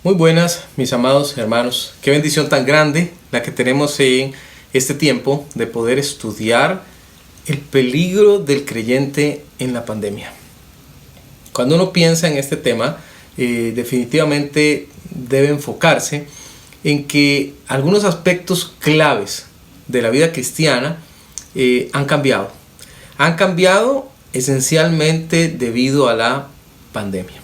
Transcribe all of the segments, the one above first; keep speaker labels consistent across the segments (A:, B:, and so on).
A: Muy buenas, mis amados hermanos. Qué bendición tan grande la que tenemos en este tiempo de poder estudiar el peligro del creyente en la pandemia. Cuando uno piensa en este tema, definitivamente debe enfocarse en que algunos aspectos claves de la vida cristiana han cambiado. Han cambiado esencialmente debido a la pandemia.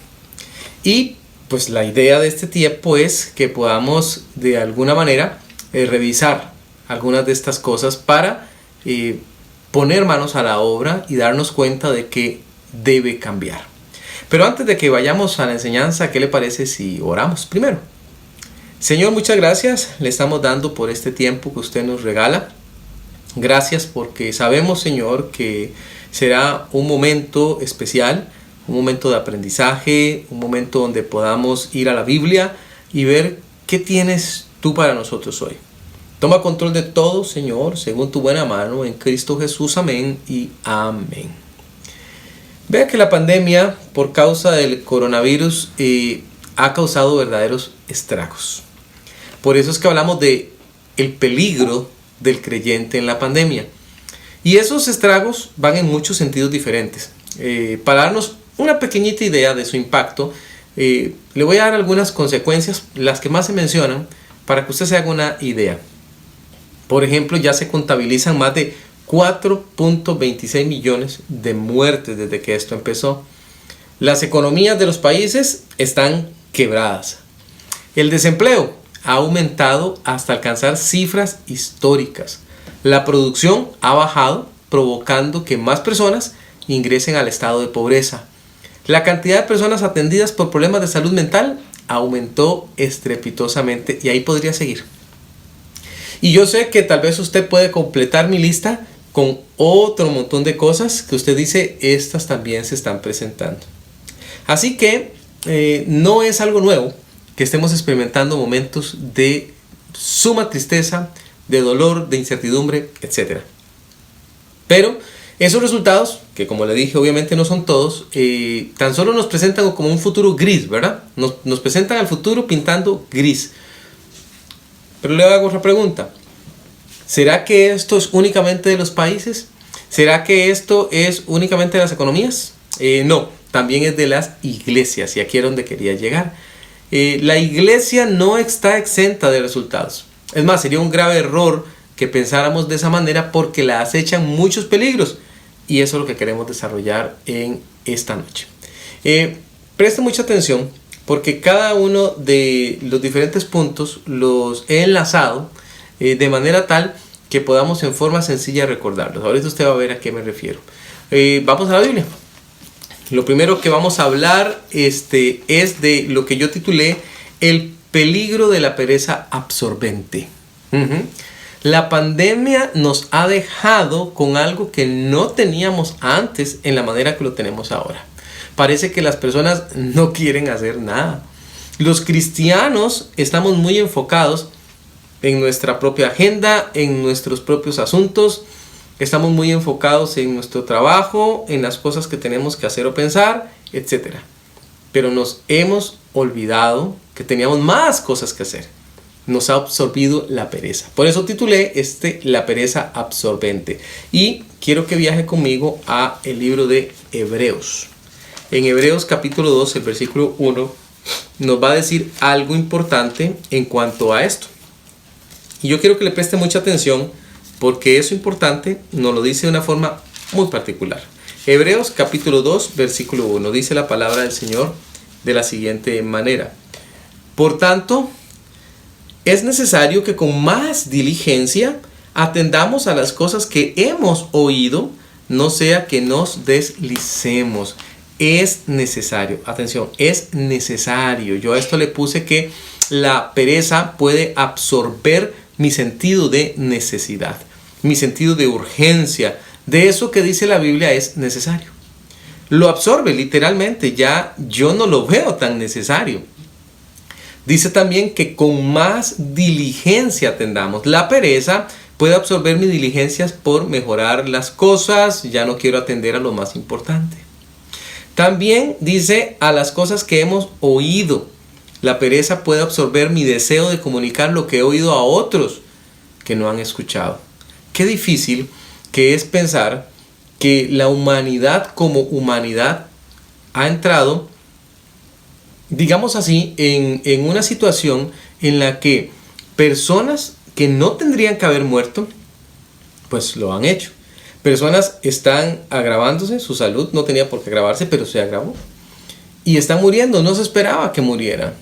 A: Y pues la idea de este tiempo es que podamos de alguna manera revisar algunas de estas cosas para poner manos a la obra y darnos cuenta de que debe cambiar. Pero antes de que vayamos a la enseñanza, ¿qué le parece si oramos primero? Señor, muchas gracias le estamos dando por este tiempo que usted nos regala. Gracias porque sabemos, Señor, que será un momento especial, un momento de aprendizaje, un momento donde podamos ir a la Biblia y ver qué tienes tú para nosotros hoy. Toma control de todo, Señor, según tu buena mano, en Cristo Jesús. Amén y amén. Vea que la pandemia, por causa del coronavirus, ha causado verdaderos estragos. Por eso es que hablamos de el peligro del creyente en la pandemia. Y esos estragos van en muchos sentidos diferentes. Para darnos una pequeñita idea de su impacto, le voy a dar algunas consecuencias, las que más se mencionan, para que usted se haga una idea. Por ejemplo, ya se contabilizan más de 4.26 millones de muertes desde que esto empezó. Las economías de los países están quebradas. El desempleo ha aumentado hasta alcanzar cifras históricas. La producción ha bajado, provocando que más personas ingresen al estado de pobreza. La cantidad de personas atendidas por problemas de salud mental aumentó estrepitosamente y ahí podría seguir. Y yo sé que tal vez usted puede completar mi lista con otro montón de cosas que usted dice, estas también se están presentando. Así que no es algo nuevo que estemos experimentando momentos de suma tristeza, de dolor, de incertidumbre, etc. Pero esos resultados, que como le dije obviamente no son todos, tan solo nos presentan como un futuro gris, ¿verdad? Nos presentan al futuro pintando gris. Pero le hago otra pregunta. ¿Será que esto es únicamente de los países? ¿Será que esto es únicamente de las economías? No, también es de las iglesias, y aquí es donde quería llegar. La iglesia no está exenta de resultados. Es más, sería un grave error que pensáramos de esa manera porque la acechan muchos peligros. Y eso es lo que queremos desarrollar en esta noche. Preste mucha atención porque cada uno de los diferentes puntos los he enlazado de manera tal que podamos en forma sencilla recordarlos. Ahorita usted va a ver a qué me refiero. Vamos a la Biblia. Lo primero que vamos a hablar es de lo que yo titulé el peligro de la pereza absorbente. La pandemia nos ha dejado con algo que no teníamos antes en la manera que lo tenemos ahora. Parece que las personas no quieren hacer nada. Los cristianos estamos muy enfocados en nuestra propia agenda, en nuestros propios asuntos. Estamos muy enfocados en nuestro trabajo, en las cosas que tenemos que hacer o pensar, etc. Pero nos hemos olvidado que teníamos más cosas que hacer. Nos ha absorbido la pereza. Por eso titulé la pereza absorbente. Y quiero que viaje conmigo a el libro de Hebreos. En Hebreos capítulo 2, el versículo 1, nos va a decir algo importante en cuanto a esto. Y yo quiero que le preste mucha atención porque eso importante nos lo dice de una forma muy particular. Hebreos capítulo 2, versículo 1, dice la palabra del Señor de la siguiente manera. Por tanto, es necesario que con más diligencia atendamos a las cosas que hemos oído, no sea que nos deslicemos. Es necesario, atención, es necesario. Yo a esto le puse que la pereza puede absorber mi sentido de necesidad, mi sentido de urgencia. De eso que dice la Biblia es necesario. Lo absorbe literalmente, ya yo no lo veo tan necesario. Dice también que con más diligencia atendamos. La pereza puede absorber mis diligencias por mejorar las cosas. Ya no quiero atender a lo más importante. También dice a las cosas que hemos oído. La pereza puede absorber mi deseo de comunicar lo que he oído a otros que no han escuchado. Qué difícil que es pensar que la humanidad como humanidad ha entrado, digamos así, en una situación en la que personas que no tendrían que haber muerto, pues lo han hecho. Personas están agravándose, su salud no tenía por qué agravarse, pero se agravó. Y están muriendo, no se esperaba que murieran.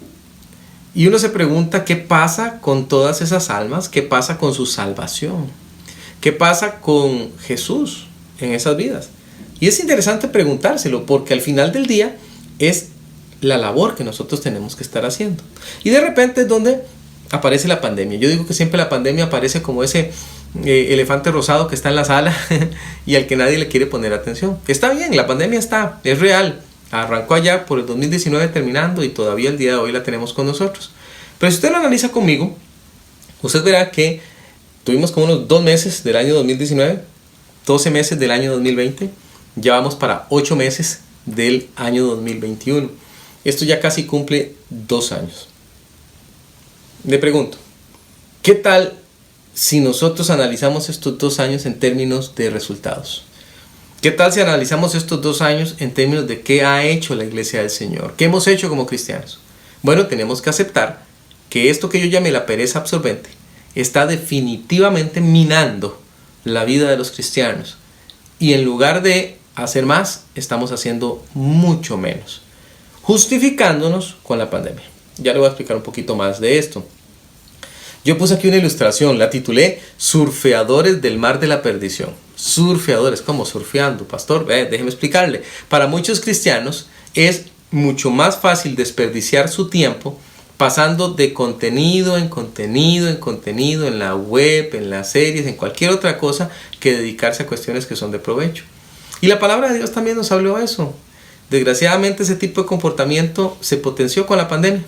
A: Y uno se pregunta qué pasa con todas esas almas, qué pasa con su salvación, qué pasa con Jesús en esas vidas. Y es interesante preguntárselo porque al final del día es la labor que nosotros tenemos que estar haciendo. Y de repente es donde aparece la pandemia. Yo digo que siempre la pandemia aparece como ese elefante rosado que está en la sala y al que nadie le quiere poner atención. Está bien, la pandemia está, es real. Arrancó allá por el 2019 terminando y todavía el día de hoy la tenemos con nosotros. Pero si usted lo analiza conmigo, usted verá que tuvimos como unos 2 meses del año 2019, 12 meses del año 2020, ya vamos para 8 meses del año 2021. Esto ya casi cumple 2 años. Le pregunto, ¿qué tal si nosotros analizamos estos 2 años en términos de resultados? ¿Qué tal si analizamos estos 2 años en términos de qué ha hecho la Iglesia del Señor? ¿Qué hemos hecho como cristianos? Bueno, tenemos que aceptar que esto que yo llamé la pereza absorbente está definitivamente minando la vida de los cristianos. Y en lugar de hacer más, estamos haciendo mucho menos, justificándonos con la pandemia. Ya le voy a explicar un poquito más de esto. Yo puse aquí una ilustración, la titulé Surfeadores del mar de la perdición. Surfeadores, ¿cómo surfeando, pastor? Déjeme explicarle. Para muchos cristianos es mucho más fácil desperdiciar su tiempo pasando de contenido en contenido en contenido en la web, en las series, en cualquier otra cosa que dedicarse a cuestiones que son de provecho. Y la palabra de Dios también nos habló de eso. Desgraciadamente ese tipo de comportamiento se potenció con la pandemia.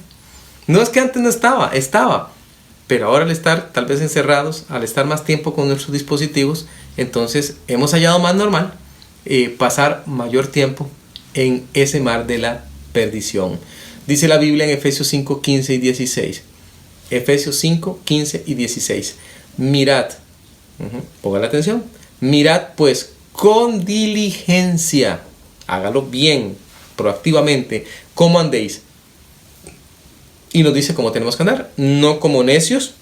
A: No es que antes no estaba. Pero ahora al estar tal vez encerrados, al estar más tiempo con nuestros dispositivos, entonces hemos hallado más normal pasar mayor tiempo en ese mar de la perdición. Dice la Biblia en Efesios 5, 15 y 16. Efesios 5, 15 y 16. Mirad, pongan atención, mirad pues con diligencia, hágalo bien, proactivamente, cómo andéis. Y nos dice cómo tenemos que andar, no como necios,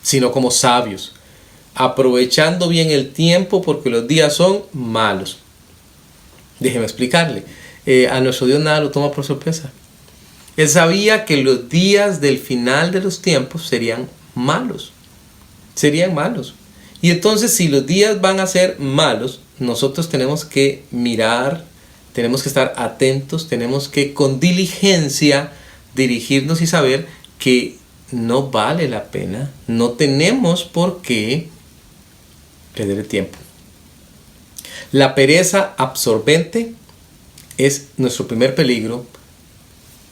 A: sino como sabios, aprovechando bien el tiempo porque los días son malos. Déjeme explicarle, a nuestro Dios nada lo toma por sorpresa. Él sabía que los días del final de los tiempos serían malos. Y entonces si los días van a ser malos, nosotros tenemos que mirar, tenemos que estar atentos, tenemos que con diligencia dirigirnos y saber que no vale la pena, no tenemos por qué perder el tiempo. La pereza absorbente es nuestro primer peligro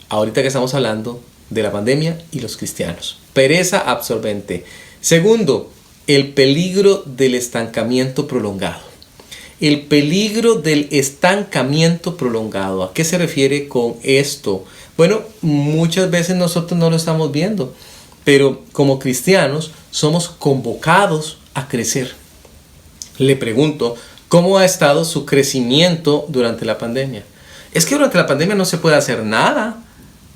A: ahorita que estamos hablando de la pandemia y los cristianos. Pereza absorbente. Segundo, el peligro del estancamiento prolongado. El peligro del estancamiento prolongado. ¿A qué se refiere con esto? Bueno, muchas veces nosotros no lo estamos viendo, pero como cristianos somos convocados a crecer. Le pregunto, ¿cómo ha estado su crecimiento durante la pandemia? Es que durante la pandemia no se puede hacer nada.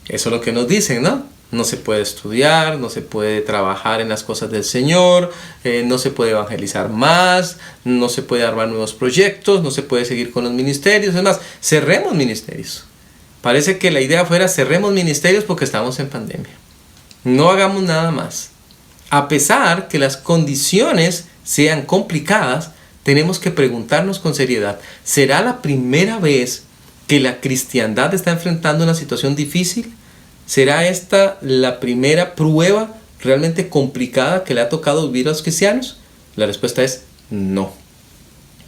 A: Eso es lo que nos dicen, ¿no? No se puede estudiar, no se puede trabajar en las cosas del Señor, no se puede evangelizar más, no se puede armar nuevos proyectos, no se puede seguir con los ministerios. Es más, cerremos ministerios. Parece que la idea fuera cerremos ministerios porque estamos en pandemia. No hagamos nada más. A pesar que las condiciones sean complicadas, tenemos que preguntarnos con seriedad, ¿será la primera vez que la cristiandad está enfrentando una situación difícil? ¿Será esta la primera prueba realmente complicada que le ha tocado vivir a los cristianos? La respuesta es no.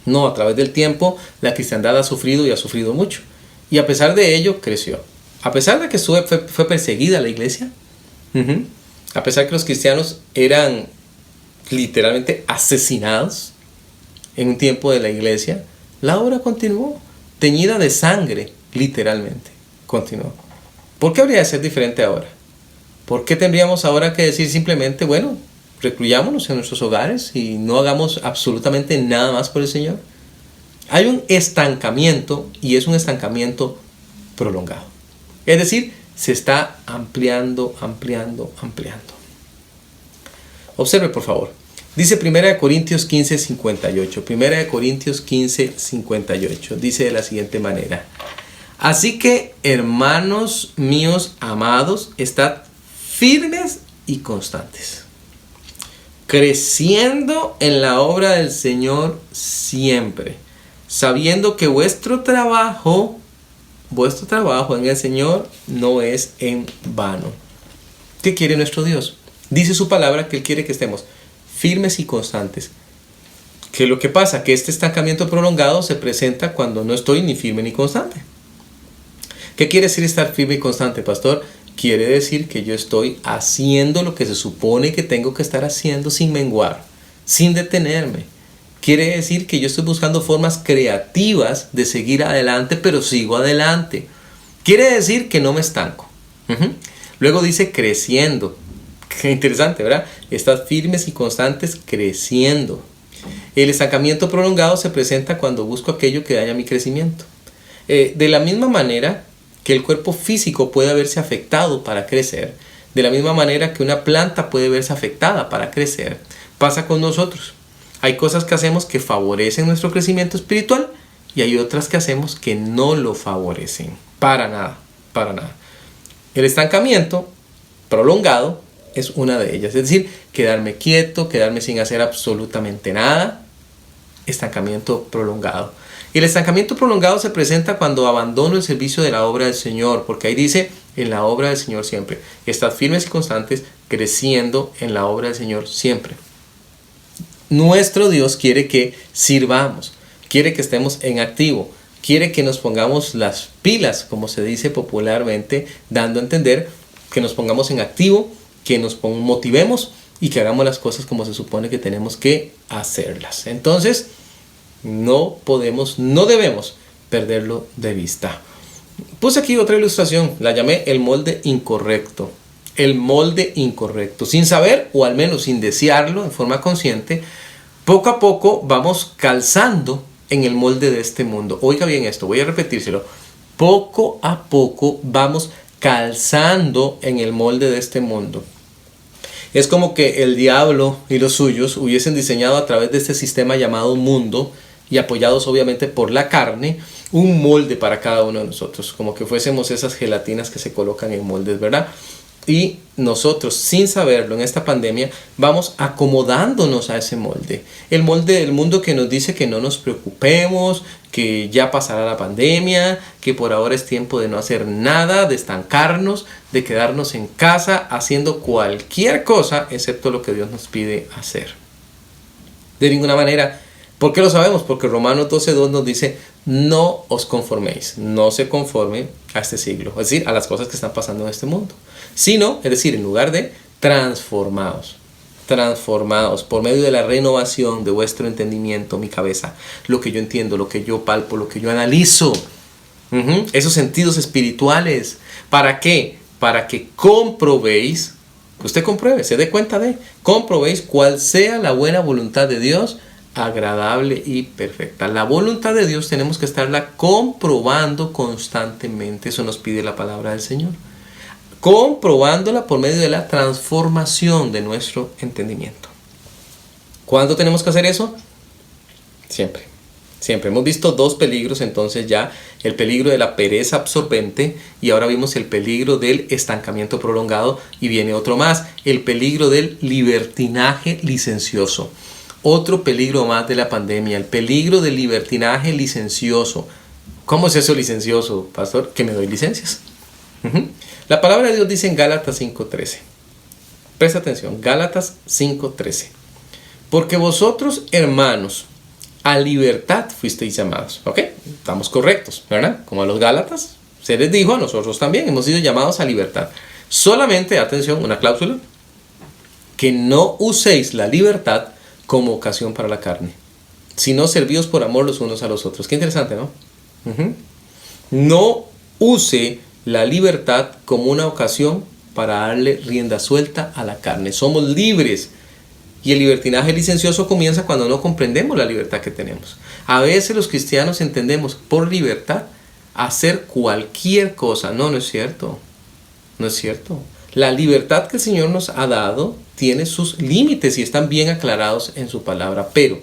A: No, a través del tiempo la cristiandad ha sufrido y ha sufrido mucho. Y a pesar de ello, creció. A pesar de que fue perseguida la iglesia, a pesar que los cristianos eran literalmente asesinados en un tiempo de la iglesia, la obra continuó, teñida de sangre, literalmente, continuó. ¿Por qué habría de ser diferente ahora? ¿Por qué tendríamos ahora que decir simplemente, bueno, recluyámonos en nuestros hogares y no hagamos absolutamente nada más por el Señor? Hay un estancamiento y es un estancamiento prolongado. Es decir, se está ampliando. Observe, por favor. Dice 1 Corintios 15:58. 1 Corintios 15:58. Dice de la siguiente manera. Así que, hermanos míos amados, estad firmes y constantes, creciendo en la obra del Señor siempre, sabiendo que vuestro trabajo en el Señor no es en vano. ¿Qué quiere nuestro Dios? Dice su palabra que Él quiere que estemos firmes y constantes. ¿Qué es lo que pasa? Que este estancamiento prolongado se presenta cuando no estoy ni firme ni constante. ¿Qué quiere decir estar firme y constante, pastor? Quiere decir que yo estoy haciendo lo que se supone que tengo que estar haciendo sin menguar, sin detenerme. Quiere decir que yo estoy buscando formas creativas de seguir adelante, pero sigo adelante. Quiere decir que no me estanco. Luego dice creciendo. Qué interesante, ¿verdad? Estad firmes y constantes creciendo. El estancamiento prolongado se presenta cuando busco aquello que daña mi crecimiento. De la misma manera que el cuerpo físico puede verse afectado para crecer, de la misma manera que una planta puede verse afectada para crecer, pasa con nosotros. Hay cosas que hacemos que favorecen nuestro crecimiento espiritual y hay otras que hacemos que no lo favorecen. Para nada. El estancamiento prolongado es una de ellas. Es decir, quedarme quieto, quedarme sin hacer absolutamente nada. Estancamiento prolongado. Y el estancamiento prolongado se presenta cuando abandono el servicio de la obra del Señor, porque ahí dice, en la obra del Señor siempre. Estad firmes y constantes, creciendo en la obra del Señor siempre. Nuestro Dios quiere que sirvamos, quiere que estemos en activo, quiere que nos pongamos las pilas, como se dice popularmente, dando a entender que nos pongamos en activo, que nos motivemos y que hagamos las cosas como se supone que tenemos que hacerlas. Entonces, no debemos perderlo de vista. Puse aquí otra ilustración, la llamé el molde incorrecto. El molde incorrecto. Sin saber, o al menos sin desearlo en forma consciente, poco a poco vamos calzando en el molde de este mundo. Oiga bien esto, voy a repetírselo. Poco a poco vamos calzando en el molde de este mundo. Es como que el diablo y los suyos hubiesen diseñado a través de este sistema llamado mundo y apoyados obviamente por la carne, un molde para cada uno de nosotros, como que fuésemos esas gelatinas que se colocan en moldes, ¿verdad? Y nosotros, sin saberlo, en esta pandemia, vamos acomodándonos a ese molde. El molde del mundo que nos dice que no nos preocupemos, que ya pasará la pandemia, que por ahora es tiempo de no hacer nada, de estancarnos, de quedarnos en casa haciendo cualquier cosa, excepto lo que Dios nos pide hacer. De ninguna manera. ¿Por qué lo sabemos? Porque Romanos 12:2 nos dice, no os conforméis, no se conforme a este siglo, es decir, a las cosas que están pasando en este mundo, sino, es decir, en lugar de transformados por medio de la renovación de vuestro entendimiento, mi cabeza, lo que yo entiendo, lo que yo palpo, lo que yo analizo, esos sentidos espirituales. ¿Para qué? Para que comprobéis, usted compruebe, se dé cuenta comprobéis cuál sea la buena voluntad de Dios, agradable y perfecta. La voluntad de Dios tenemos que estarla comprobando constantemente. Eso nos pide la palabra del Señor. Comprobándola por medio de la transformación de nuestro entendimiento. ¿Cuándo tenemos que hacer eso? Siempre. Hemos visto dos peligros entonces ya. El peligro de la pereza absorbente y ahora vimos el peligro del estancamiento prolongado y viene otro más. El peligro del libertinaje licencioso. Otro peligro más de la pandemia, el peligro del libertinaje licencioso. ¿Cómo es eso licencioso, pastor? Que me doy licencias. La palabra de Dios dice en Gálatas 5:13. Presta atención, Gálatas 5:13. Porque vosotros, hermanos, a libertad fuisteis llamados. ¿Ok? Estamos correctos, ¿verdad? Como a los Gálatas se les dijo, a nosotros también hemos sido llamados a libertad. Solamente, atención, una cláusula, que no uséis la libertad como ocasión para la carne, sino servíos por amor los unos a los otros. Qué interesante, ¿no? No use la libertad como una ocasión para darle rienda suelta a la carne. Somos libres. Y el libertinaje licencioso comienza cuando no comprendemos la libertad que tenemos. A veces los cristianos entendemos por libertad hacer cualquier cosa. No, no es cierto. No es cierto. La libertad que el Señor nos ha dado tiene sus límites y están bien aclarados en su palabra. Pero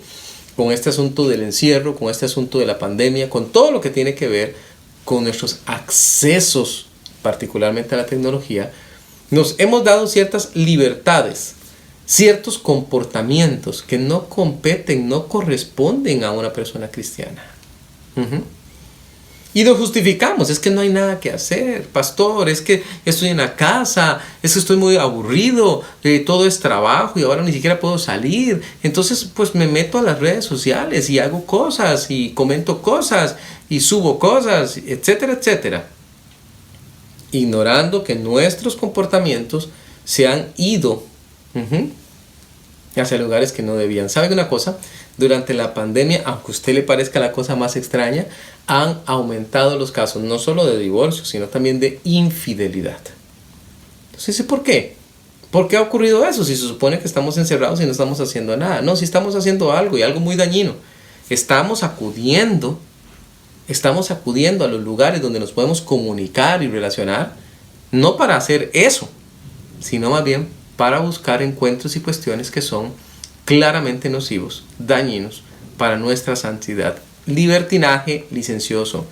A: con este asunto del encierro, con este asunto de la pandemia, con todo lo que tiene que ver con nuestros accesos, particularmente a la tecnología, nos hemos dado ciertas libertades, ciertos comportamientos que no competen, no corresponden a una persona cristiana. Y nos justificamos, es que no hay nada que hacer, pastor, es que estoy en la casa, es que estoy muy aburrido, todo es trabajo y ahora ni siquiera puedo salir. Entonces pues me meto a las redes sociales y hago cosas y comento cosas y subo cosas, etcétera, etcétera. Ignorando que nuestros comportamientos se han ido hacia lugares que no debían. ¿Saben una cosa? Durante la pandemia, aunque a usted le parezca la cosa más extraña, han aumentado los casos, no solo de divorcio, sino también de infidelidad. Entonces, ¿por qué? ¿Por qué ha ocurrido eso? Si se supone que estamos encerrados y no estamos haciendo nada. No, si estamos haciendo algo y algo muy dañino. Estamos acudiendo a los lugares donde nos podemos comunicar y relacionar, no para hacer eso, sino más bien para buscar encuentros y cuestiones que son claramente nocivos, dañinos para nuestra santidad. Libertinaje licencioso.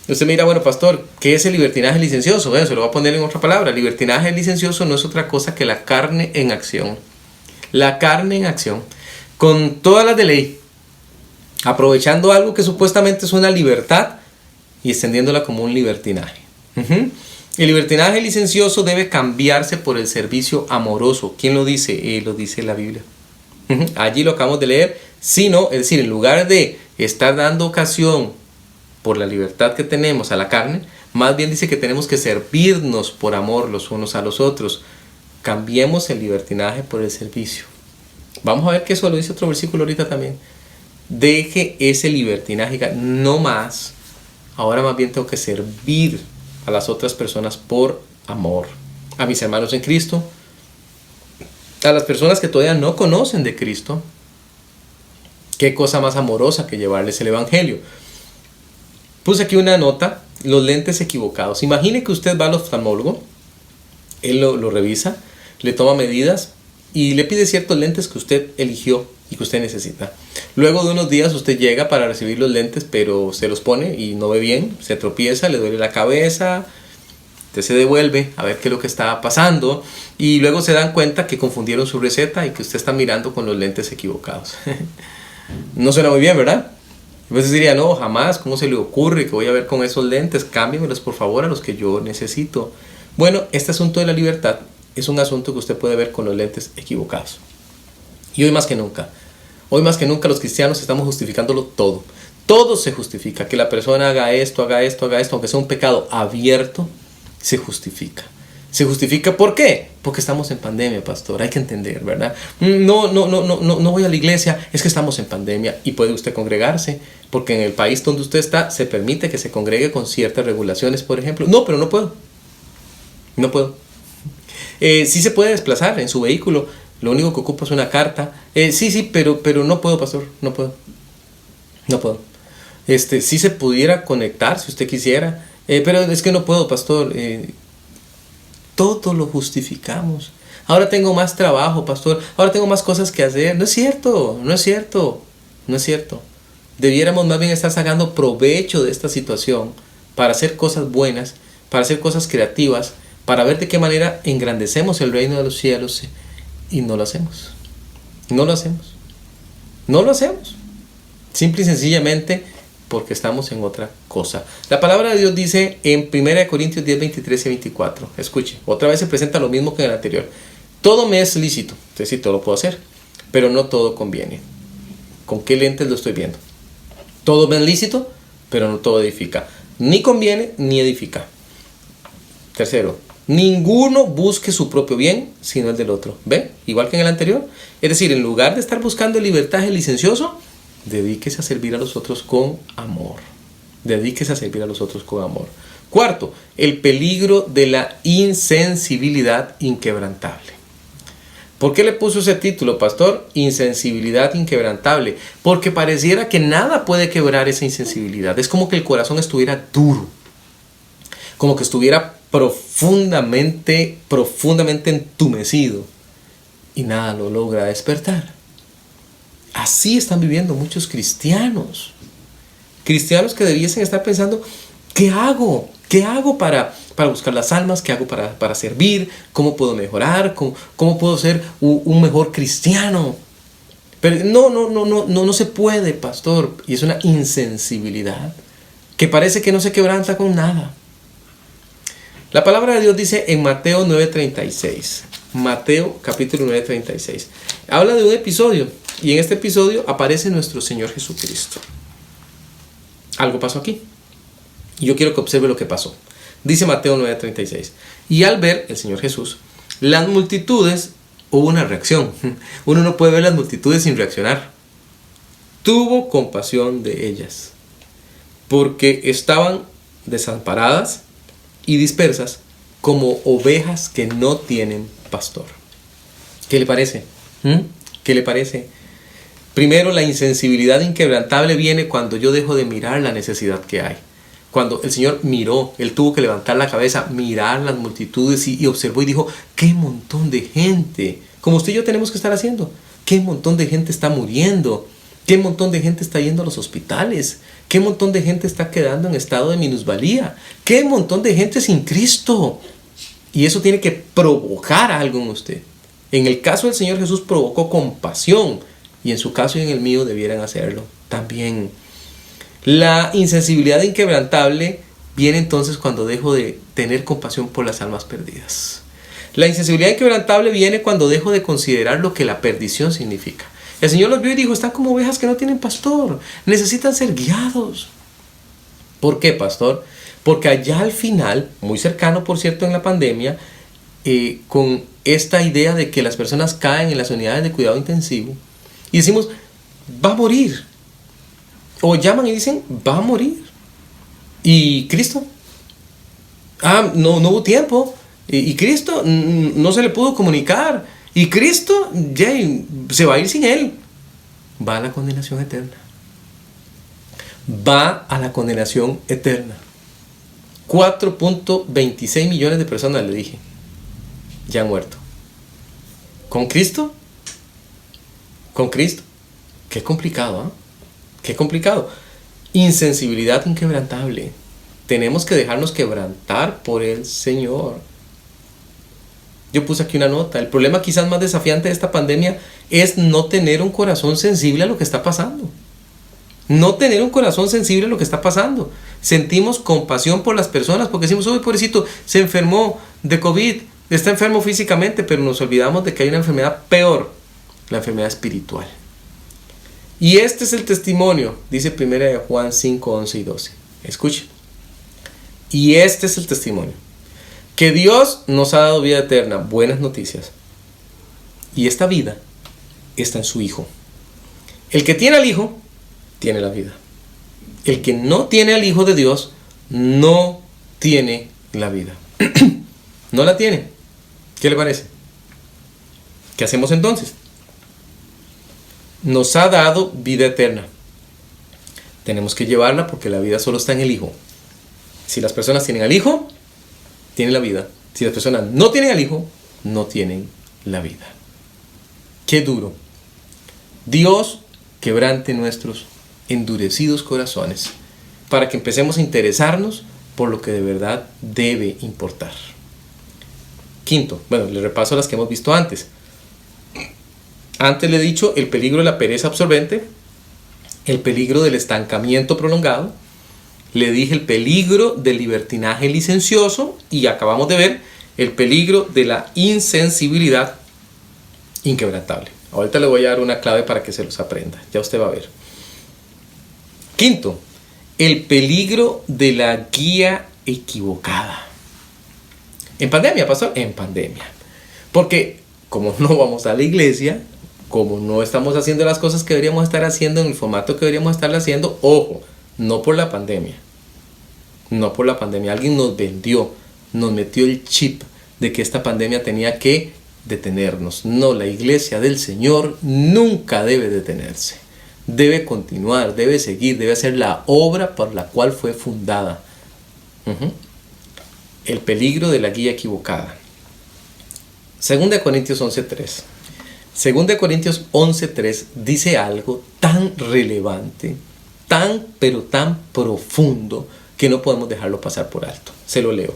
A: Usted me dirá, bueno, pastor, ¿qué es el libertinaje licencioso? Bueno, se lo voy a poner en otra palabra. Libertinaje licencioso no es otra cosa que la carne en acción. La carne en acción, con todas las de ley, aprovechando algo que supuestamente es una libertad y extendiéndola como un libertinaje. El libertinaje licencioso debe cambiarse por el servicio amoroso. ¿Quién lo dice? Lo dice la Biblia. Allí lo acabamos de leer. Sino, es decir, en lugar de estar dando ocasión por la libertad que tenemos a la carne, más bien dice que tenemos que servirnos por amor los unos a los otros. Cambiemos el libertinaje por el servicio. Vamos a ver que eso lo dice otro versículo ahorita también. Deje ese libertinaje, no más. Ahora más bien tengo que servir a las otras personas por amor. A mis hermanos en Cristo, a las personas que todavía no conocen de Cristo. Qué cosa más amorosa que llevarles el evangelio. Puse aquí una nota, los lentes equivocados. Imagine que usted va al oftalmólogo, él lo revisa, le toma medidas y le pide ciertos lentes que usted eligió y que usted necesita. Luego de unos días usted llega para recibir los lentes, pero se los pone y no ve bien, se tropieza, le duele la cabeza, usted se devuelve a ver qué es lo que está pasando y luego se dan cuenta que confundieron su receta y que usted está mirando con los lentes equivocados. No suena muy bien, ¿verdad? Entonces diría, no, jamás, ¿cómo se le ocurre que voy a ver con esos lentes? Cámbiamelos por favor a los que yo necesito. Bueno, este asunto de la libertad es un asunto que usted puede ver con los lentes equivocados. Y hoy más que nunca los cristianos estamos justificándolo todo. Todo se justifica. Que la persona haga esto, aunque sea un pecado abierto, se justifica. ¿Se justifica por qué? Porque estamos en pandemia, pastor. Hay que entender, ¿verdad? No voy a la iglesia, es que estamos en pandemia. Y puede usted congregarse, porque en el país donde usted está se permite que se congregue con ciertas regulaciones, por ejemplo. No, pero no puedo. Sí se puede desplazar en su vehículo. Lo único que ocupa es una carta. Sí, pero no puedo, pastor. No puedo. Sí se pudiera conectar si usted quisiera. Pero es que no puedo, pastor. Todo lo justificamos. Ahora tengo más trabajo, pastor. Ahora tengo más cosas que hacer. No es cierto. Debiéramos más bien estar sacando provecho de esta situación para hacer cosas buenas, para hacer cosas creativas, para ver de qué manera engrandecemos el reino de los cielos. Y no lo hacemos. Simple y sencillamente porque estamos en otra cosa. La palabra de Dios dice en 1 Corintios 10, 23 y 24. Escuche, otra vez se presenta lo mismo que en el anterior. Todo me es lícito, es decir, todo lo puedo hacer, pero no todo conviene. ¿Con qué lentes lo estoy viendo? Todo me es lícito, pero no todo edifica. Ni conviene, ni edifica. Tercero, ninguno busque su propio bien, sino el del otro. ¿Ve? Igual que en el anterior. Es decir, en lugar de estar buscando el libertaje licencioso, dedíquese a servir a los otros con amor. Cuarto, el peligro de la insensibilidad inquebrantable. ¿Por qué le puso ese título, pastor? Insensibilidad inquebrantable. Porque pareciera que nada puede quebrar esa insensibilidad. Es como que el corazón estuviera duro. Como que estuviera profundamente entumecido. Y nada lo logra despertar. Así están viviendo muchos cristianos. Cristianos que debiesen estar pensando, ¿qué hago? ¿Qué hago para buscar las almas? ¿Qué hago para servir? ¿Cómo puedo mejorar? ¿Cómo puedo ser un mejor cristiano? Pero no se puede, pastor. Y es una insensibilidad que parece que no se quebranta con nada. La palabra de Dios dice en Mateo 9:36. Mateo capítulo 9:36. Habla de un episodio. Y en este episodio aparece nuestro Señor Jesucristo. Algo pasó aquí. Y yo quiero que observe lo que pasó. Dice Mateo 9:36. Y al ver el Señor Jesús las multitudes, hubo una reacción. Uno no puede ver las multitudes sin reaccionar. Tuvo compasión de ellas, porque estaban desamparadas y dispersas como ovejas que no tienen pastor. ¿Qué le parece? ¿Qué le parece? Primero, la insensibilidad inquebrantable viene cuando yo dejo de mirar la necesidad que hay. Cuando el Señor miró, Él tuvo que levantar la cabeza, mirar las multitudes y observó y dijo, ¡qué montón de gente! Como usted y yo tenemos que estar haciendo. ¡Qué montón de gente está muriendo! ¡Qué montón de gente está yendo a los hospitales! ¡Qué montón de gente está quedando en estado de minusvalía! ¡Qué montón de gente sin Cristo! Y eso tiene que provocar algo en usted. En el caso del Señor Jesús provocó compasión. Y en su caso y en el mío debieran hacerlo también. La insensibilidad inquebrantable viene entonces cuando dejo de tener compasión por las almas perdidas. La insensibilidad inquebrantable viene cuando dejo de considerar lo que la perdición significa. El Señor los vio y dijo, están como ovejas que no tienen pastor, necesitan ser guiados. ¿Por qué, pastor? Porque allá al final, muy cercano por cierto en la pandemia, con esta idea de que las personas caen en las unidades de cuidado intensivo, y decimos, va a morir. O llaman y dicen, va a morir. ¿Y Cristo? No hubo tiempo. ¿Y Cristo? No se le pudo comunicar. ¿Y Cristo? Ya, se va a ir sin Él. Va a la condenación eterna. Va a la condenación eterna. 4.26 millones de personas, le dije, ya han muerto. ¿Con Cristo? Con Cristo. Qué complicado, ¿eh? Qué complicado. Insensibilidad inquebrantable. Tenemos que dejarnos quebrantar por el Señor. Yo puse aquí una nota. El problema quizás más desafiante de esta pandemia es no tener un corazón sensible a lo que está pasando. No tener un corazón sensible a lo que está pasando. Sentimos compasión por las personas porque decimos, uy, pobrecito, se enfermó de COVID, está enfermo físicamente, pero nos olvidamos de que hay una enfermedad peor, la enfermedad espiritual. Y este es el testimonio, dice 1 Juan 5, 11 y 12. Escuchen. Y este es el testimonio. Que Dios nos ha dado vida eterna, buenas noticias. Y esta vida está en su Hijo. El que tiene al Hijo, tiene la vida. El que no tiene al Hijo de Dios, no tiene la vida. No la tiene. ¿Qué le parece? ¿Qué hacemos entonces? Nos ha dado vida eterna. Tenemos que llevarla porque la vida solo está en el Hijo. Si las personas tienen al Hijo, tienen la vida. Si las personas no tienen al Hijo, no tienen la vida. Qué duro. Dios quebrante nuestros endurecidos corazones para que empecemos a interesarnos por lo que de verdad debe importar. Quinto, le repaso las que hemos visto antes. Antes le he dicho el peligro de la pereza absorbente, el peligro del estancamiento prolongado, le dije el peligro del libertinaje licencioso y acabamos de ver el peligro de la insensibilidad inquebrantable. Ahorita le voy a dar una clave para que se los aprenda, ya usted va a ver. Quinto, el peligro de la guía equivocada. En pandemia, pastor, en pandemia. Porque como no vamos a la iglesia, como no estamos haciendo las cosas que deberíamos estar haciendo en el formato que deberíamos estar haciendo, ojo, no por la pandemia. no por la pandemia. Alguien nos vendió, nos metió el chip de que esta pandemia tenía que detenernos. No, la iglesia del Señor nunca debe detenerse. Debe continuar, debe seguir, debe hacer la obra por la cual fue fundada. El peligro de la guía equivocada. 2 Corintios 11:3. 2 Corintios 11:3 dice algo tan relevante, pero tan profundo, que no podemos dejarlo pasar por alto. Se lo leo.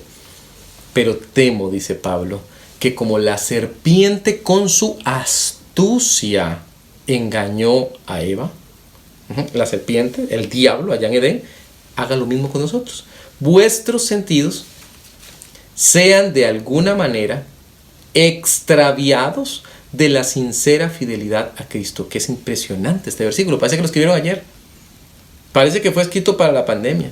A: Pero temo, dice Pablo, que como la serpiente con su astucia engañó a Eva, la serpiente, el diablo allá en Edén, haga lo mismo con nosotros. Vuestros sentidos sean de alguna manera extraviados de la sincera fidelidad a Cristo. Que es impresionante este versículo. Parece que lo escribieron ayer. Parece que fue escrito para la pandemia.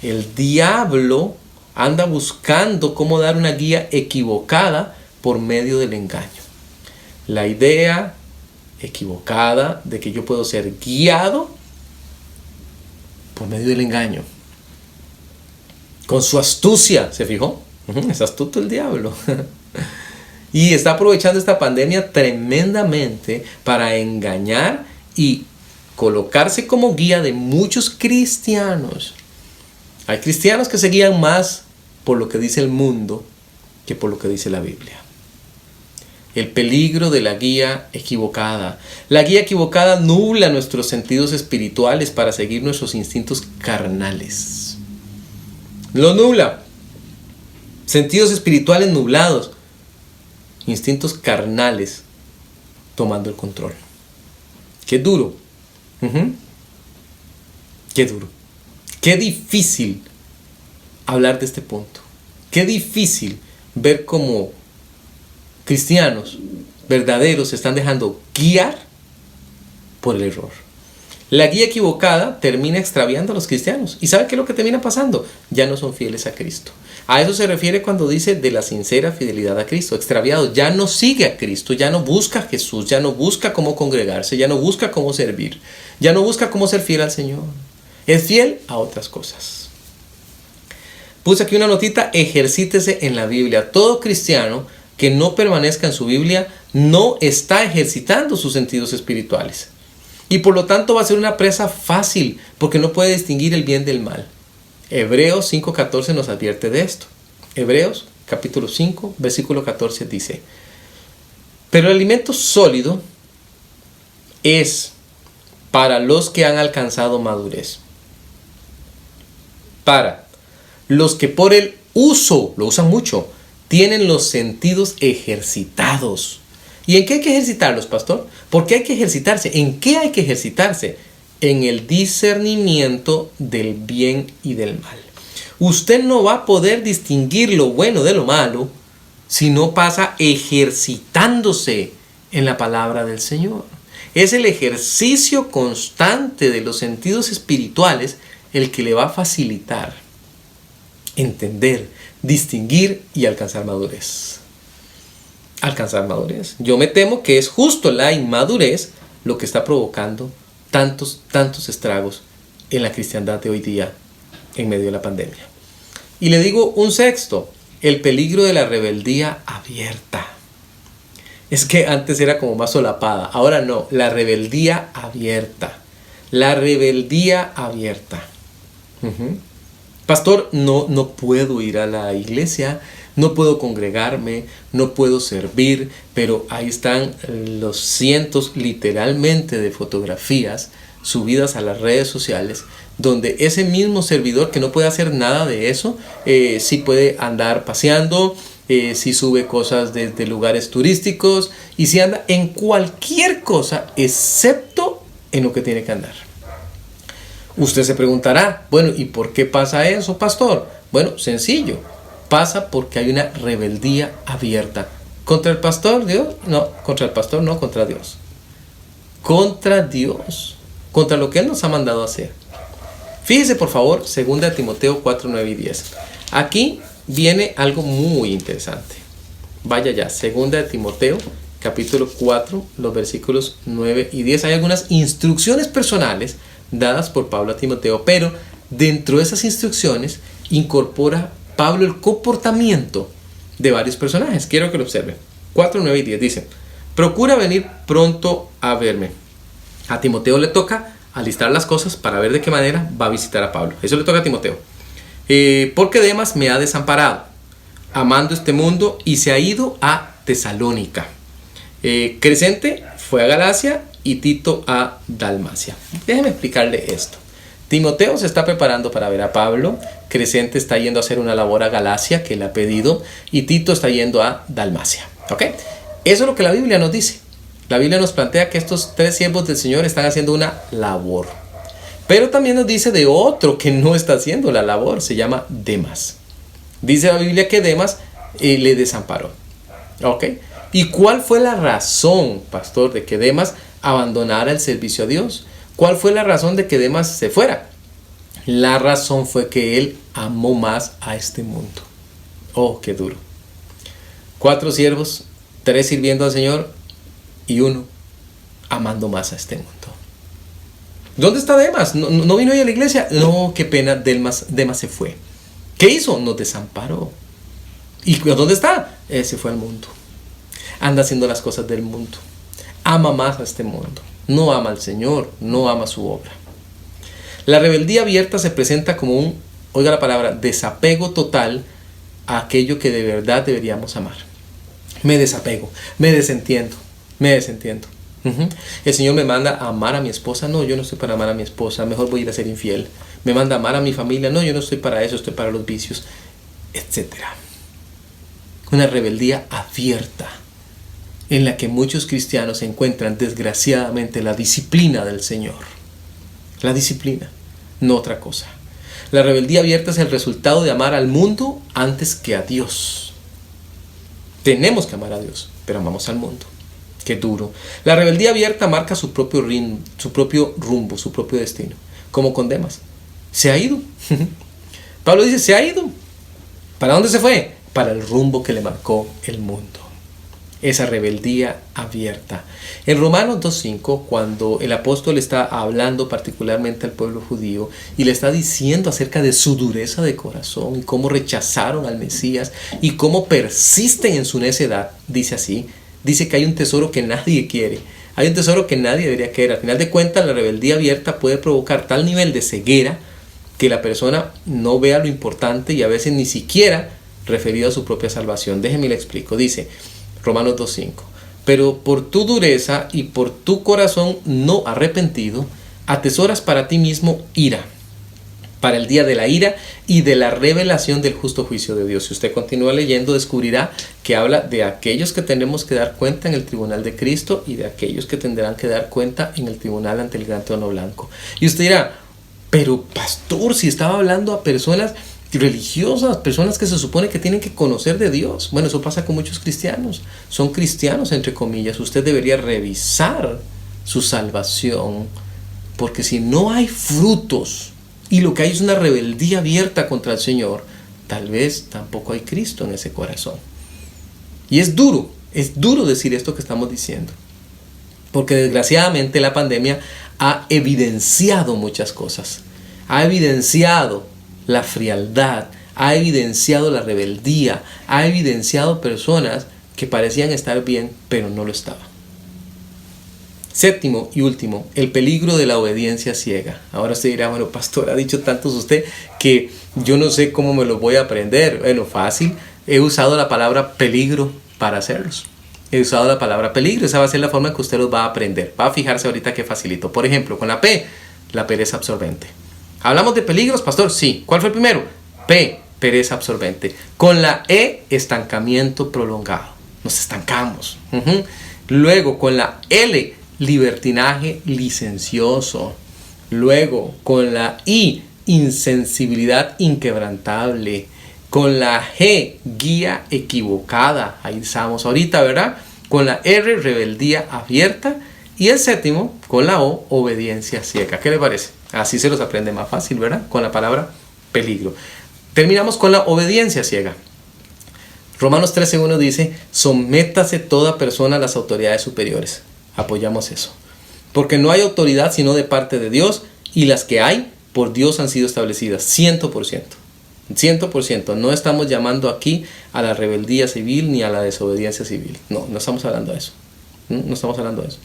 A: El diablo anda buscando cómo dar una guía equivocada por medio del engaño. La idea equivocada de que yo puedo ser guiado por medio del engaño. Con su astucia, ¿se fijó? Es astuto el diablo. Y está aprovechando esta pandemia tremendamente para engañar y colocarse como guía de muchos cristianos. Hay cristianos que se guían más por lo que dice el mundo que por lo que dice la Biblia. El peligro de la guía equivocada. La guía equivocada nubla nuestros sentidos espirituales para seguir nuestros instintos carnales. Lo nubla. Sentidos espirituales nublados. Instintos carnales tomando el control. Qué duro. Qué duro. Qué difícil hablar de este punto. Qué difícil ver cómo cristianos verdaderos se están dejando guiar por el error. La guía equivocada termina extraviando a los cristianos. ¿Y sabe qué es lo que termina pasando? Ya no son fieles a Cristo. A eso se refiere cuando dice de la sincera fidelidad a Cristo. Extraviado, ya no sigue a Cristo, ya no busca a Jesús, ya no busca cómo congregarse, ya no busca cómo servir, ya no busca cómo ser fiel al Señor. Es fiel a otras cosas. Puse aquí una notita: ejercítese en la Biblia. Todo cristiano que no permanezca en su Biblia no está ejercitando sus sentidos espirituales. Y por lo tanto va a ser una presa fácil, porque no puede distinguir el bien del mal. Hebreos 5:14 nos advierte de esto. Hebreos capítulo 5, versículo 14 dice: pero el alimento sólido es para los que han alcanzado madurez. Para los que por el uso, lo usan mucho, tienen los sentidos ejercitados. ¿Y en qué hay que ejercitarlos, pastor? ¿Por qué hay que ejercitarse? ¿En qué hay que ejercitarse? En el discernimiento del bien y del mal. Usted no va a poder distinguir lo bueno de lo malo si no pasa ejercitándose en la palabra del Señor. Es el ejercicio constante de los sentidos espirituales el que le va a facilitar entender, distinguir y alcanzar madurez. Alcanzar madurez. Yo me temo que es justo la inmadurez lo que está provocando tantos estragos en la cristiandad de hoy día en medio de la pandemia. Y le digo un sexto: el peligro de la rebeldía abierta. Es que antes era como más solapada, ahora no, la rebeldía abierta. La rebeldía abierta. Pastor, no puedo ir a la iglesia, no puedo congregarme, no puedo servir, pero ahí están los cientos literalmente de fotografías subidas a las redes sociales, donde ese mismo servidor que no puede hacer nada de eso, sí puede andar paseando, sí sube cosas desde lugares turísticos y sí anda en cualquier cosa excepto en lo que tiene que andar. Usted se preguntará, bueno, ¿y por qué pasa eso, pastor? Bueno, sencillo. Pasa porque hay una rebeldía abierta. ¿Contra el pastor, Dios? No, contra el pastor no, contra Dios. Contra Dios. Contra lo que Él nos ha mandado a hacer. Fíjese, por favor, 2 Timoteo 4, 9 y 10. Aquí viene algo muy interesante. Vaya ya, 2 Timoteo, capítulo 4, los versículos 9 y 10. Hay algunas instrucciones personales dadas por Pablo a Timoteo, pero dentro de esas instrucciones incorpora Pablo el comportamiento de varios personajes. Quiero que lo observen. 4, 9 y 10 dice: procura venir pronto a verme. A Timoteo le toca alistar las cosas para ver de qué manera va a visitar a Pablo. Eso le toca a Timoteo. Porque Demas me ha desamparado, amando este mundo, y se ha ido a Tesalónica. Crescente fue a Galacia y Tito a Dalmacia. Déjeme explicarle esto. Timoteo se está preparando para ver a Pablo. Crescente está yendo a hacer una labor a Galacia que le ha pedido, y Tito está yendo a Dalmacia. ¿Ok? Eso es lo que la Biblia nos dice. La Biblia nos plantea que estos 3 siervos del Señor están haciendo una labor. Pero también nos dice de otro que no está haciendo la labor. Se llama Demas. Dice la Biblia que Demas le desamparó. ¿Ok? ¿Y cuál fue la razón, pastor, de que Demas abandonara el servicio a Dios? ¿Cuál fue la razón de que Demas se fuera? La razón fue que él amó más a este mundo. Oh, qué duro. 4 siervos, 3 sirviendo al Señor y 1 amando más a este mundo. ¿Dónde está Demas? ¿No vino hoy a la iglesia? No, qué pena, Demas se fue. ¿Qué hizo? Nos desamparó. ¿Y dónde está? Se fue al mundo. Anda haciendo las cosas del mundo. Ama más a este mundo. No ama al Señor, no ama su obra. La rebeldía abierta se presenta como un, oiga la palabra, desapego total a aquello que de verdad deberíamos amar. Me desapego, me desentiendo. El Señor me manda a amar a mi esposa. No, yo no estoy para amar a mi esposa, mejor voy a ir a ser infiel. Me manda a amar a mi familia. No, yo no estoy para eso, estoy para los vicios, etc. Una rebeldía abierta en la que muchos cristianos encuentran desgraciadamente la disciplina del Señor. La disciplina, no otra cosa. La rebeldía abierta es el resultado de amar al mundo antes que a Dios. Tenemos que amar a Dios, pero amamos al mundo. Qué duro. La rebeldía abierta marca su propio rumbo, su propio destino. Como con Demas. Se ha ido. Pablo dice, se ha ido. ¿Para dónde se fue? Para el rumbo que le marcó el mundo. Esa rebeldía abierta. En Romanos 2.5, cuando el apóstol está hablando particularmente al pueblo judío y le está diciendo acerca de su dureza de corazón y cómo rechazaron al Mesías y cómo persisten en su necedad, dice así, dice que hay un tesoro que nadie quiere, hay un tesoro que nadie debería querer. Al final de cuentas, la rebeldía abierta puede provocar tal nivel de ceguera que la persona no vea lo importante y a veces ni siquiera referido a su propia salvación. Déjeme le explico. Dice Romanos 2.5: pero por tu dureza y por tu corazón no arrepentido, atesoras para ti mismo ira, para el día de la ira y de la revelación del justo juicio de Dios. Si usted continúa leyendo, descubrirá que habla de aquellos que tendremos que dar cuenta en el tribunal de Cristo y de aquellos que tendrán que dar cuenta en el tribunal ante el gran trono blanco. Y usted dirá, pero pastor, si estaba hablando a personas religiosas, personas que se supone que tienen que conocer de Dios. Bueno, eso pasa con muchos cristianos. Son cristianos entre comillas. Usted debería revisar su salvación, porque si no hay frutos y lo que hay es una rebeldía abierta contra el Señor, tal vez tampoco hay Cristo en ese corazón. Y es duro decir esto que estamos diciendo, porque desgraciadamente la pandemia ha evidenciado muchas cosas. Ha evidenciado la frialdad, ha evidenciado la rebeldía, ha evidenciado personas que parecían estar bien, pero no lo estaban. Séptimo y último, el peligro de la obediencia ciega. Ahora usted dirá, bueno, pastor, ha dicho tantos usted que yo no sé cómo me lo voy a aprender. Bueno, fácil, he usado la palabra peligro para hacerlos. He usado la palabra peligro, esa va a ser la forma en que usted los va a aprender. Va a fijarse ahorita que facilito. Por ejemplo, con la P, la pereza absorbente. ¿Hablamos de peligros, pastor? Sí. ¿Cuál fue el primero? P, pereza absorbente. Con la E, estancamiento prolongado. Nos estancamos. Luego, con la L, libertinaje licencioso. Luego, con la I, insensibilidad inquebrantable. Con la G, guía equivocada. Ahí estamos ahorita, ¿verdad? Con la R, rebeldía abierta. Y el séptimo, con la O, obediencia ciega. ¿Qué le parece? Así se los aprende más fácil, ¿verdad? Con la palabra peligro. Terminamos con la obediencia ciega. Romanos 13:1 dice, sométase toda persona a las autoridades superiores. Apoyamos eso. Porque no hay autoridad sino de parte de Dios, y las que hay por Dios han sido establecidas, 100%. 100%. No estamos llamando aquí a la rebeldía civil ni a la desobediencia civil. No, no estamos hablando de eso. No estamos hablando de eso.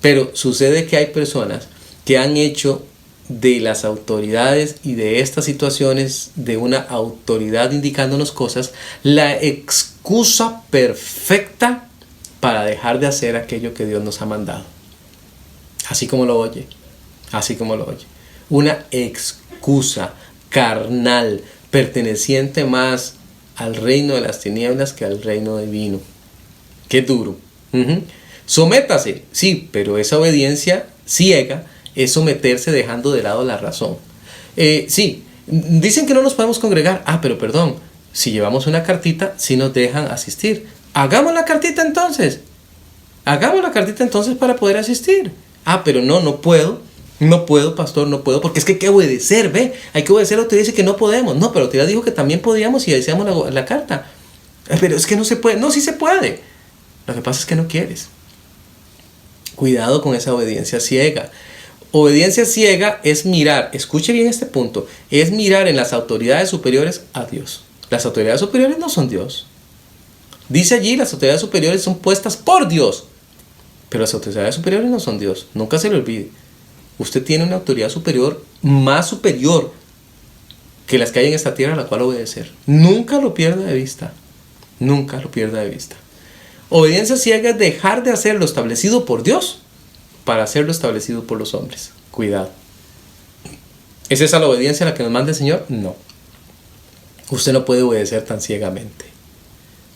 A: Pero sucede que hay personas que han hecho de las autoridades y de estas situaciones, de una autoridad indicándonos cosas, la excusa perfecta para dejar de hacer aquello que Dios nos ha mandado. Así como lo oye. Así como lo oye. Una excusa carnal, perteneciente más al reino de las tinieblas que al reino divino. Qué duro. Sométase, sí, pero esa obediencia ciega es someterse dejando de lado la razón. Sí, dicen que no nos podemos congregar. Pero perdón, si llevamos una cartita, sí nos dejan asistir. Hagamos la cartita entonces. Hagamos la cartita entonces para poder asistir. Pero no puedo. No puedo, pastor, no puedo, porque es que hay que obedecer, ¿ve? Hay que obedecer, lo que dice que no podemos. No, pero la autoridad dijo que también podíamos y decíamos la carta. Pero es que no se puede. No, sí se puede. Lo que pasa es que no quieres. Cuidado con esa obediencia ciega. Obediencia ciega es mirar, escuche bien este punto, es mirar en las autoridades superiores a Dios. Las autoridades superiores no son Dios. Dice allí, las autoridades superiores son puestas por Dios. Pero las autoridades superiores no son Dios. Nunca se le olvide. Usted tiene una autoridad superior, más superior que las que hay en esta tierra, a la cual obedecer. Nunca lo pierda de vista. Nunca lo pierda de vista. Obediencia ciega es dejar de hacer lo establecido por Dios para hacer lo establecido por los hombres. Cuidado. ¿Es esa la obediencia a la que nos manda el Señor? No. Usted no puede obedecer tan ciegamente.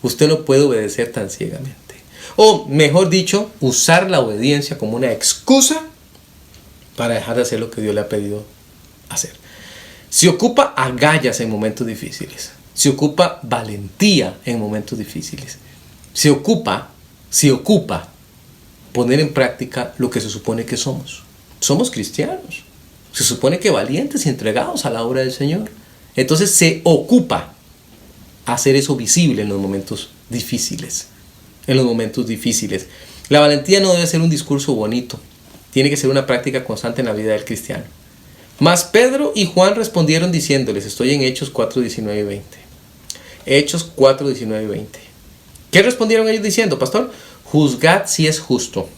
A: Usted no puede obedecer tan ciegamente. O, mejor dicho, usar la obediencia como una excusa para dejar de hacer lo que Dios le ha pedido hacer. Se ocupa agallas en momentos difíciles. Se ocupa valentía en momentos difíciles. Se ocupa poner en práctica lo que se supone que somos. Somos cristianos. Se supone que valientes y entregados a la obra del Señor. Entonces se ocupa hacer eso visible en los momentos difíciles. En los momentos difíciles. La valentía no debe ser un discurso bonito. Tiene que ser una práctica constante en la vida del cristiano. Mas Pedro y Juan respondieron diciéndoles, estoy en Hechos 4, 19 y 20. Hechos 4, 19 y 20. ¿Qué respondieron ellos diciendo, pastor? Juzgad si es justo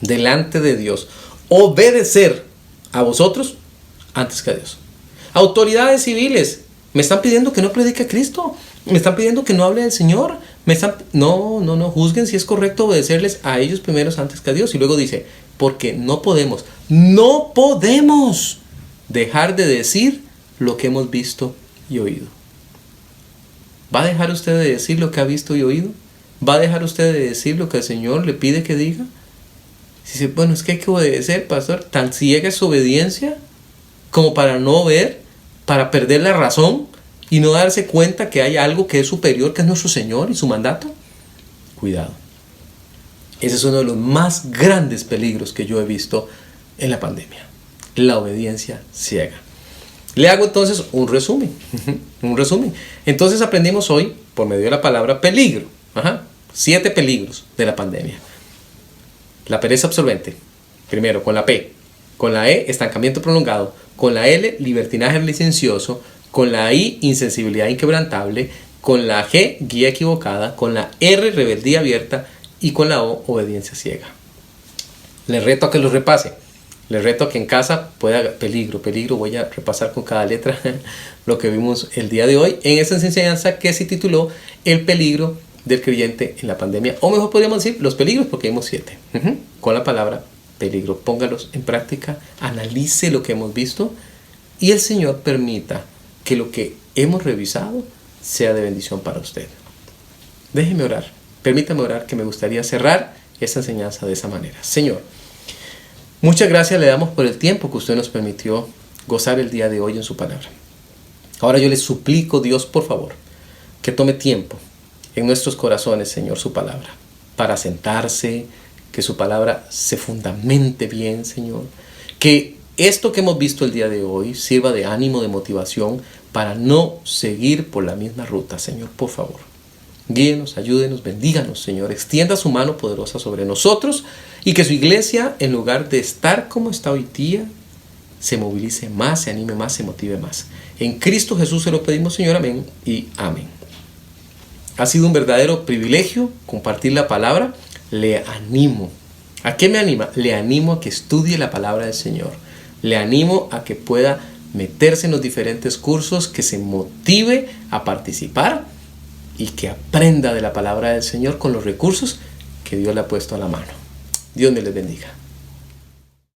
A: delante de Dios obedecer a vosotros antes que a Dios. Autoridades civiles me están pidiendo que no predique a Cristo. Me están pidiendo que no hable del Señor. No, juzguen si es correcto obedecerles a ellos primeros antes que a Dios. Y luego dice, porque no podemos dejar de decir lo que hemos visto y oído. ¿Va a dejar usted de decir lo que ha visto y oído? ¿Va a dejar usted de decir lo que el Señor le pide que diga? Dice, bueno, es que hay que obedecer, pastor. Tan ciega es su obediencia como para no ver, para perder la razón y no darse cuenta que hay algo que es superior, que es nuestro Señor y su mandato. Cuidado. Ese es uno de los más grandes peligros que yo he visto en la pandemia. La obediencia ciega. Le hago entonces un resumen. Entonces aprendimos hoy, por medio de la palabra peligro. 7 peligros de la pandemia. La pereza absorbente. Primero, con la P. Con la E, estancamiento prolongado. Con la L, libertinaje licencioso. Con la I, insensibilidad inquebrantable. Con la G, guía equivocada. Con la R, rebeldía abierta. Y con la O, obediencia ciega. Les reto a que los repase. Les reto a que en casa pueda... Peligro. Voy a repasar con cada letra lo que vimos el día de hoy en esta enseñanza que se tituló El peligro del creyente en la pandemia. O mejor podríamos decir los peligros, porque vimos 7. Con la palabra peligro. Póngalos en práctica. Analice lo que hemos visto. Y el Señor permita que lo que hemos revisado sea de bendición para usted. Déjeme orar. Permítame orar, que me gustaría cerrar esta enseñanza de esa manera. Señor, muchas gracias le damos por el tiempo que usted nos permitió gozar el día de hoy en su palabra. Ahora yo le suplico, Dios, por favor, que tome tiempo en nuestros corazones, Señor, su palabra, para sentarse, que su palabra se fundamente bien, Señor. Que esto que hemos visto el día de hoy sirva de ánimo, de motivación, para no seguir por la misma ruta, Señor, por favor. Guíenos, ayúdenos, bendíganos, Señor. Extienda su mano poderosa sobre nosotros y que su iglesia, en lugar de estar como está hoy día, se movilice más, se anime más, se motive más. En Cristo Jesús se lo pedimos, Señor, amén y amén. Ha sido un verdadero privilegio compartir la palabra. Le animo. ¿A qué me anima? Le animo a que estudie la palabra del Señor. Le animo a que pueda meterse en los diferentes cursos, que se motive a participar y que aprenda de la palabra del Señor con los recursos que Dios le ha puesto a la mano. Dios me les bendiga.